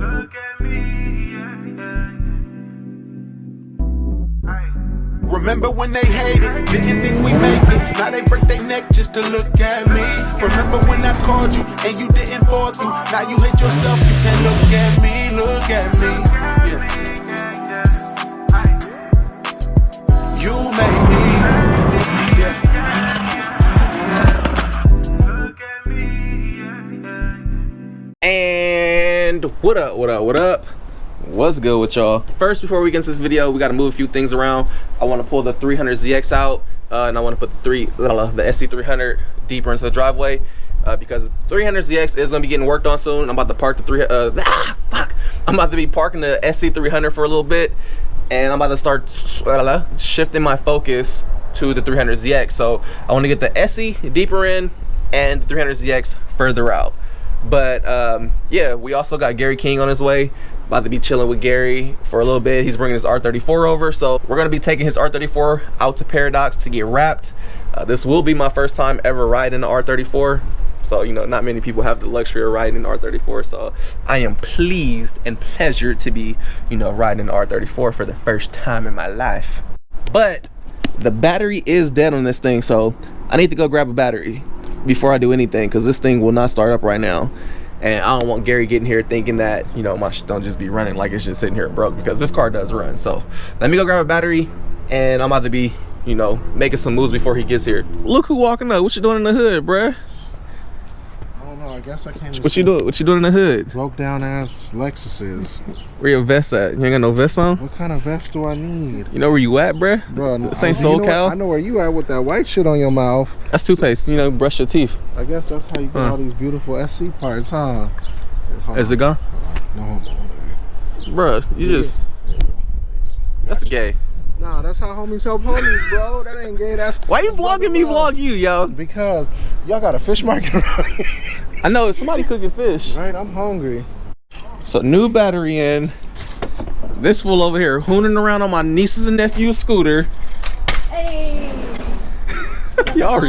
Look at me, Remember when they hated, didn't think we make it. Now they break their neck just to look at me. Remember when I called you and you didn't fall through. Now you hate yourself, you can't look at me, look at me. Yeah. You made me. And what up? What's good with y'all? First, before we get into this video, we got to move a few things around. I want to pull the 300ZX out, and I want to put the SC300 deeper into the driveway, because the 300ZX is gonna be getting worked on soon. I'm about to park the I'm about to be parking the SC300 for a little bit, and I'm about to start shifting my focus to the 300ZX. So I want to get the SC deeper in and the 300ZX further out. But yeah, we also got Gary King on his way. About to be chilling with Gary for a little bit. He's bringing his R34 over, so we're gonna be taking his R34 out to Paradox to get wrapped. This will be my first time ever riding the R34, so you know, not many people have the luxury of riding the R34, so I am pleased and pleasured to be, you know, riding the R34 for the first time in my life. But the battery is dead on this thing, so I need to go grab a battery before I do anything, because this thing will not start up right now. And I don't want Gary getting here thinking that, you know, my shit don't just be running like it's just sitting here broke, because this car does run. So let me go grab a battery, and I'm about to be, you know, making some moves before he gets here. Look who walking up. What you doing in the hood, bruh? I don't know. I guess I can't. What you doing? What you doing in the hood? Broke down ass Lexuses. Where your vest at? You ain't got no vest on? What kind of vest do I need? You know where you at, bruh? Bro, this ain't SoCal. I know where you at with that white shit on your mouth. That's toothpaste. You know, brush your teeth. I guess that's how you get all these beautiful SC parts, huh? Is it gone? No, hold on. Bruh, you just... That's gay. Nah, that's how homies help homies, bro. That ain't gay. That's... Why you vlogging me vlog you, yo? Because y'all got a fish market around here. I know, somebody cooking fish. Right, I'm hungry. So new battery in. This fool over here hooning around on my nieces and nephews' scooter. Hey. Y'all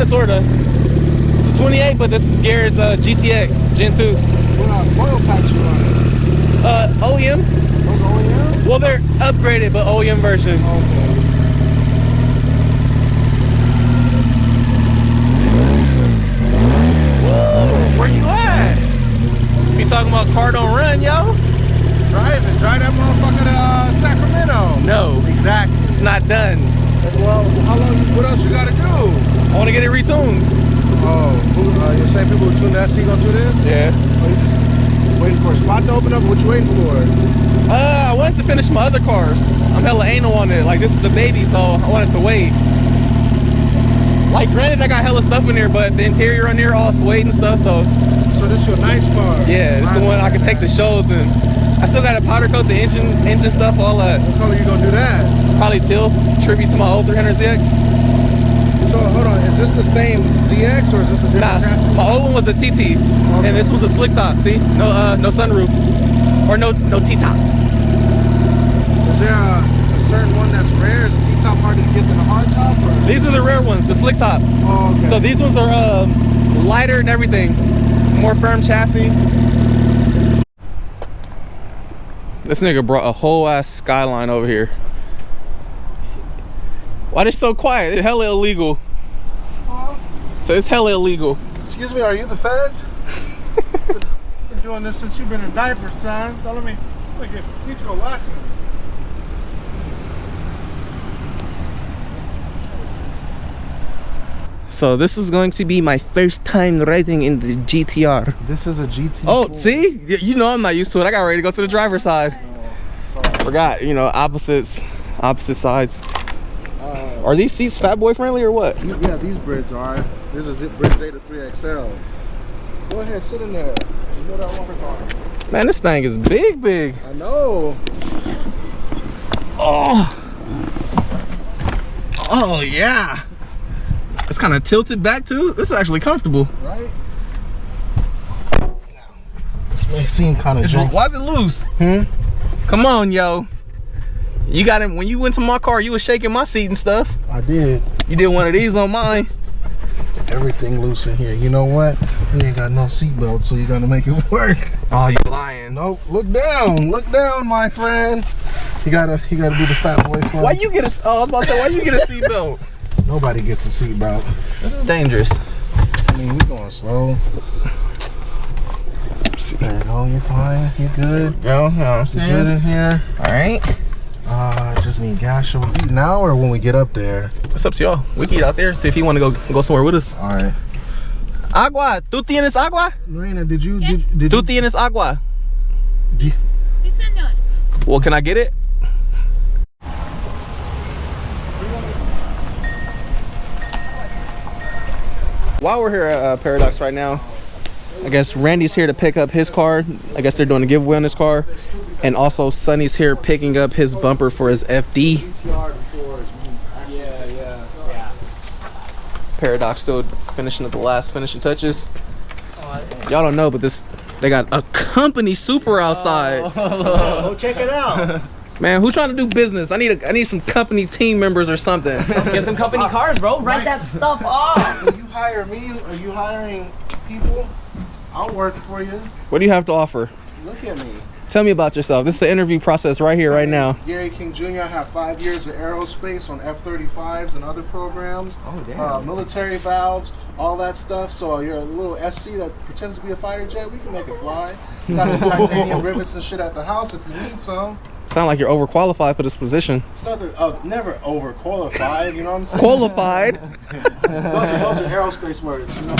sorta. It's a 28, but this is Garrett's GTX Gen 2. What oil packs you running? OEM. Those OEM? Well, they're upgraded, but OEM version. Okay. Whoa, where you at? You talking about car don't run, yo? Drive that motherfucker to Sacramento. No, Exactly. it's not done. Well, how long? What else you gotta do? I want to get it retuned. Oh, you're saying people who tune that SC gonna tune in? Yeah. Or you just waiting for a spot to open up? What you waiting for? I wanted to finish my other cars. I'm hella anal on it. Like, this is the baby, so I wanted to wait. Like, granted, I got hella stuff in there, but the interior on there all suede and stuff, so So this your nice car? yeah, this is the one I can take the shows, and I still got to powder coat the engine stuff, all that. What color you gonna do that? Probably teal, tribute to my old 300ZX. So hold on, is this the same ZX or is this a different Nah, chassis? my old one was a TT, and this was a slick top. See, no sunroof, or no T-tops. Is there a certain one that's rare? Is a T-top harder to get than a hard top? Or? These are the rare ones, the slick tops. Oh, okay. So these ones are lighter and everything, more firm chassis. This nigga brought a whole ass Skyline over here. Why they so quiet? It's hella illegal. So it's hella illegal. Excuse me, are you the feds? Been doing this since you've been in diapers, son. Don't let me teach you a lesson. So this is going to be my first time riding in the GTR. This is a GT. Oh, see? You know I'm not used to it. I got ready to go to the driver's side. Forgot, you know, opposite sides. Are these seats fat boy friendly or what? Yeah, these Brits are. This is Brit Zeta 3XL. Go ahead, sit in there. You know that lumber car. Man, this thing is big. I know. Oh yeah. It's kind of tilted back too. This is actually comfortable. Right? This may seem kind of junky. Why is it loose? Come on, yo. You got it. When you went to my car, you was shaking my seat and stuff. I did. You did one of these on mine. Everything loose in here. You know what? We ain't got no seatbelt, so you gotta make it work. Oh, you lying. Nope. Look down, my friend. You gotta do the fat boy fun. Why you get a? Oh, I was about to say, why you get a seatbelt? Nobody gets a seatbelt. This is dangerous. I mean, we going slow. There you go. You're fine. You good? Yo, I'm You good in here? All right. Just need gas. Should we eat now or when we get up there? What's up to y'all? We can eat out there. See if you want to go somewhere with us. All right. Agua. ¿Tú tienes agua? Marina, did you? ¿Tú tienes agua? Did Sí, señor. Well, can I get it? While we're here at Paradox right now, I guess Randy's here to pick up his car. I guess they're doing a giveaway on his car. And also Sonny's here picking up his bumper for his FD. Paradox still finishing up the last finishing touches. Y'all don't know, but they got a company super outside. Go check it out. Man, who trying to do business? I need some company team members or something. Get some company cars, bro. Write that stuff off. When you hire me, are you hiring people? I'll work for you. What do you have to offer? Look at me. Tell me about yourself. This is the interview process right here, right now. Gary King Jr. I have 5 years of aerospace on F-35s and other programs. Oh, damn. Military valves, all that stuff. So you're a little SC that pretends to be a fighter jet. We can make it fly. Got some titanium rivets and shit at the house if you need some. Sound like you're overqualified for this position. It's never overqualified. You know what I'm saying? Qualified? Those are aerospace words. You know.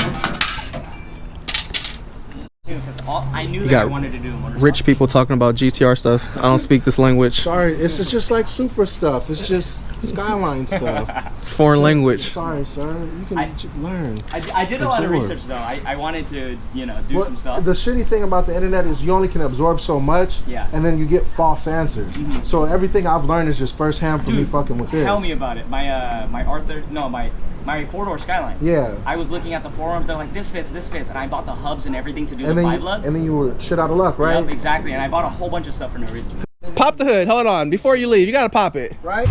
I knew You that I got wanted to do motorsports. rich people talking about GTR stuff. I don't speak this language. Sorry, it's just like super stuff. It's just Skyline stuff. It's foreign language. Sorry, sir. You can learn. I did a lot of Absorb. research though. I wanted to, do some stuff. The shitty thing about the internet is you only can absorb so much, Yeah. and then you get false answers. So everything I've learned is just firsthand from me fucking with this. Tell me about it. My my 4-door Skyline. Yeah. I was looking at the forums. They're like, this fits, and I bought the hubs and everything to do And the then, 5-lug. and then you were shit out of luck, right? Yep, exactly. And I bought a whole bunch of stuff for no reason. Pop the hood. Hold on. Before you leave, you gotta pop it. Right?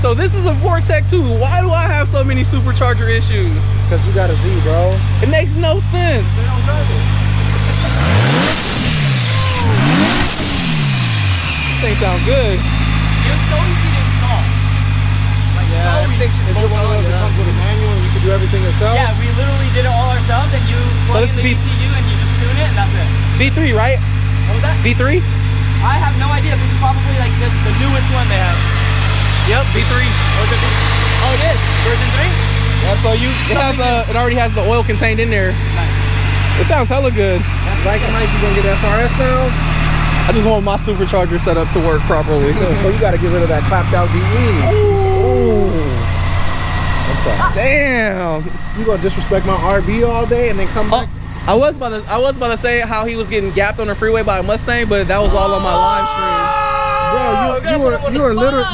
So this is a Vortec too. Why do I have so many supercharger issues? Because you got a Z, bro. It makes no sense. They don't drive it. This thing sounds good. It's so easy to install. Like so easy. Is it one of those that comes with a manual and you can do everything yourself? Yeah, we literally did it all ourselves, and you plug this in the is ECU and you just tune it, and that's it. V3, right? What was that? V3? I have no idea. This is probably like the newest one they have. Yep, V3. Oh, is it? Oh, it is version 3. Yeah, so it already has the oil contained in there. Nice. It sounds hella good. Like Mike, you gonna get FRS now? I just want my supercharger set up to work properly. So you gotta get rid of that clapped out DE. Ooh. What's up? Damn. You gonna disrespect my RB all day and then come back? I was about to say how he was getting gapped on the freeway by a Mustang, but that was all on my live stream. Bro, you were literally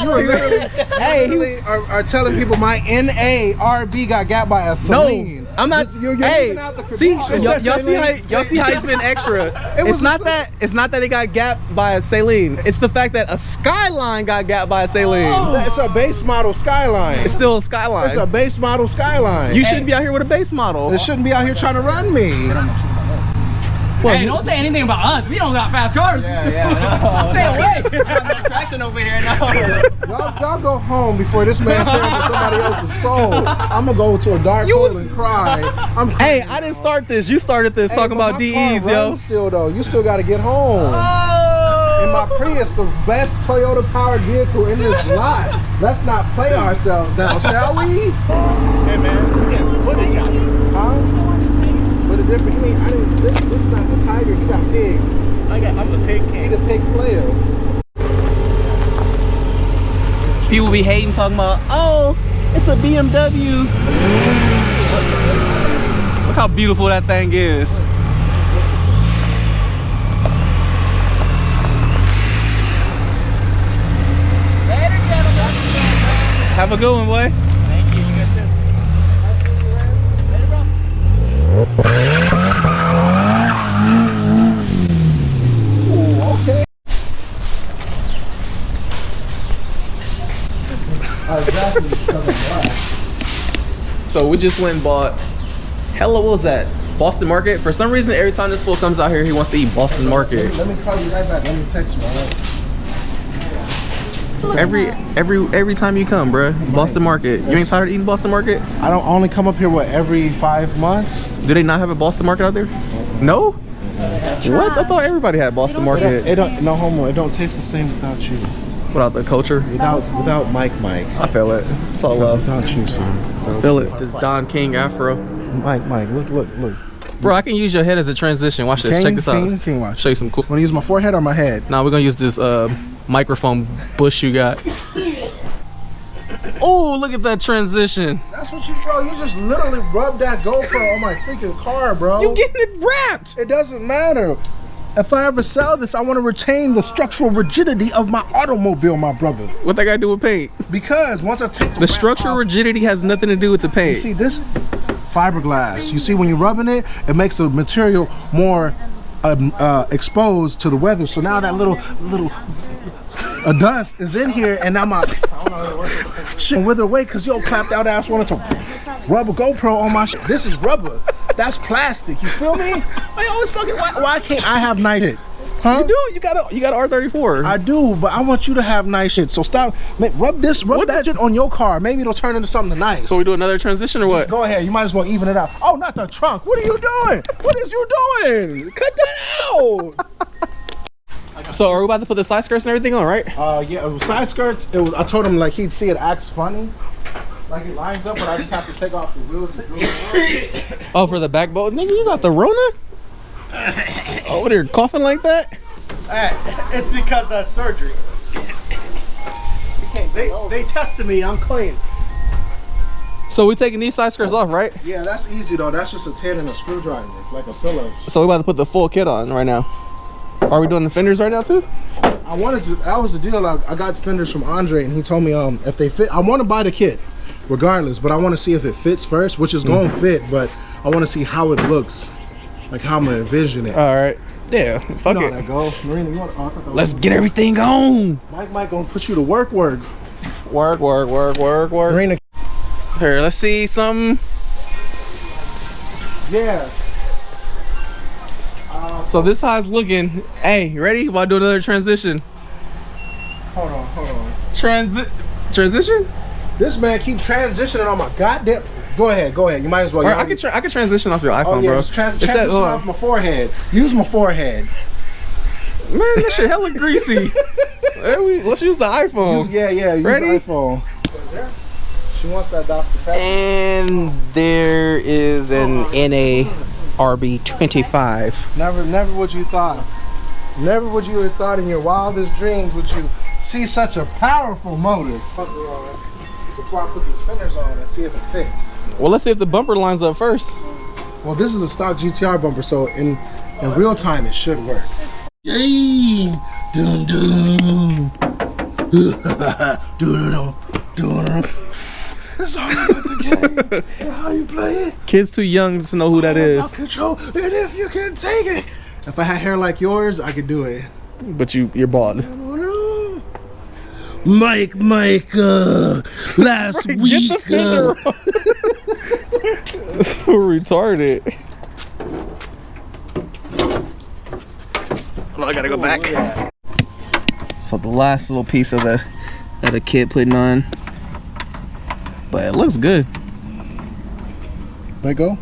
hey, are telling people my NA RB got gapped by a Celine. No, I'm not. You're hey, leaving out the see, credentials. y'all see how he's been extra. It's not that it got gapped by a Skyline. It's the fact that a Skyline got gapped by a Skyline. It's a base model Skyline. It's still a Skyline. It's a base model Skyline. You shouldn't be out here with a base model. It shouldn't be out here trying to run me. Well, Hey, don't say anything about us. We don't got fast cars. Yeah. Stay away. I have no traction over here now. Y'all go home before this man turns to somebody else's soul. I'm gonna go to a dark hole and cry. Hey, I didn't start this. You started this talking but about my car DEs, yo. runs still though. You still gotta get home. In my Prius, the best Toyota powered vehicle in this lot. Let's not play ourselves now, shall we? Hey man, we're getting footage out here. Huh? But a different, this is not the tiger, he got pigs. I'm the pig He king. the pig player. People be hating, talking about, oh, it's a BMW. Look how beautiful that thing is. Later, gentlemen. Have a good one, boy. Thank you, you guys too. Later, bro. Ooh, okay. So we just went and bought, hella, what was that? Boston Market. For some reason, every time this fool comes out here, he wants to eat Boston Market. Let me call you right back. Let me text you, all right? Every time you come, bruh. Boston Market. You ain't tired of eating Boston Market? I don't only come up here, every 5 months? Do they not have a Boston Market out there? No? What? I thought everybody had Boston Market. It don't, no homo, it don't taste the same without you. Without the culture? Without Mike. I feel it. It's all love. Without you, sir. Feel it. This Don King afro. Mike, look. Bro, I can use your head as a transition. Watch this. Check this out. King, watch. Show you some cool. Want to use my forehead or my head? Now we're gonna use this microphone bush you got. Oh, look at that transition. That's what bro, you just literally rubbed that GoPro on my freaking car, bro. You getting it wrapped. It doesn't matter. If I ever sell this, I want to retain the structural rigidity of my automobile, my brother. What that got to do with paint? Because once I take The structural rigidity has nothing to do with the you paint. see this fiberglass. You see when you're rubbing it, it makes the material more exposed to the weather. So now that little dust is in here, and now my shit wither away because your clapped out ass wanted to rub a GoPro on my shit. This is rubber. That's plastic. You feel me? I always fucking. Why can't I have nice shit? Huh? You do. You got a R34. I do, but I want you to have nice shit. So stop. Rub that shit on your car. Maybe it'll turn into something nice. So we do another transition or what? Go ahead. You might as well even it out. Oh, not the trunk. What are you doing? What is you doing? Cut that out. So are we about to put the side skirts and everything on, right? Yeah. It was side skirts. I told him like he'd see it acts funny, like it lines up, but I just have to take off the wheels. Oh, for the back bolt, nigga, you got the Rona? Oh, they're coughing like that? It's because of surgery. They tested me, I'm clean. So we taking these side skirts off, right? Yeah, that's easy though. That's just a 10 and a screwdriver, like a Phillips. So we about to put the full kit on right now. Are we doing the fenders right now too? I wanted to. That was the deal. I got the fenders from Andre, and he told me if they fit, I want to buy the kit, regardless. But I want to see if it fits first, which is going to fit. But I want to see how it looks, like how I'm gonna envision it. All right. Yeah. Fuck You know it. how that go. Marina, you want? Let's get everything on. Mike gonna put you to work. Work. Marina. Here, let's see some. Yeah. So this how it's looking. Hey, you ready? About to do another transition. Hold on. Transition? This man keep transitioning on my goddamn. Go ahead. You might as well. Or I can transition off your iPhone, Oh yeah, bro. just transition off my forehead. Use my forehead. Man, this shit hella greasy. Let's use the iPhone. Yeah. Use Ready? the iPhone. She wants that Dr. Pepper. And there is an NA RB25. Never would you thought. Never would you have thought in your wildest dreams would you see such a powerful motor. Before I put these fenders on and see if it fits. Well, let's see if the bumper lines up first. Well, this is a stock GTR bumper, so in real time it should work. Yay! Dun dun. Dun. That's all about the game. How you play it? Kids too young to know who that is. Control, and if you can take it. If I had hair like yours, I could do it. But you're bald. Mike, last week. That's so retarded. Hold on, I gotta go back. Yeah. So the last little piece of the kit putting on, but it looks good. Let go.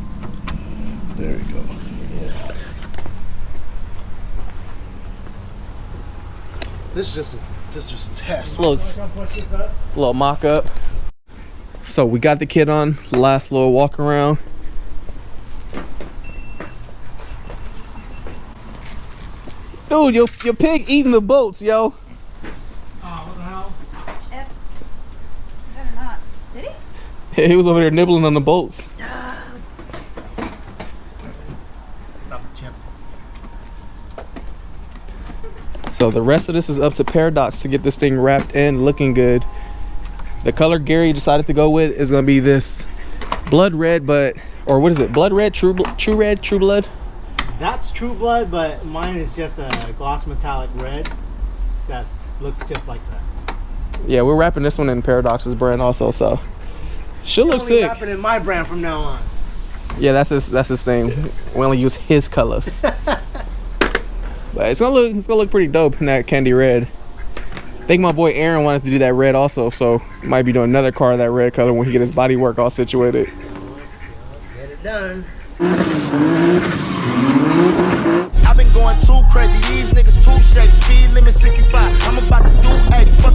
There we go. Yeah. This is just a test. Little mock up. So we got the kit on. Last little walk around. Dude, your pig eating the boats, yo. Oh, what the hell? Better not. Did he? He was over there nibbling on the bolts. Stop the chip. So the rest of this is up to Paradox to get this thing wrapped in, looking good. The color Gary decided to go with is gonna be this blood red, or what is it? Blood red, true blood. That's True Blood, but mine is just a gloss metallic red that looks just like that. Yeah, we're wrapping this one in Paradox's brand also, so should look sick. Wrap it in my brand from now on. Yeah, that's his thing. We only use his colors. But it's gonna look pretty dope in that candy red. I think my boy Aaron wanted to do that red also, so might be doing another car of that red color when he get his body work all situated. Get it done. I've been going too crazy, these niggas too shady. Speed limit 65, I'm about to do 85.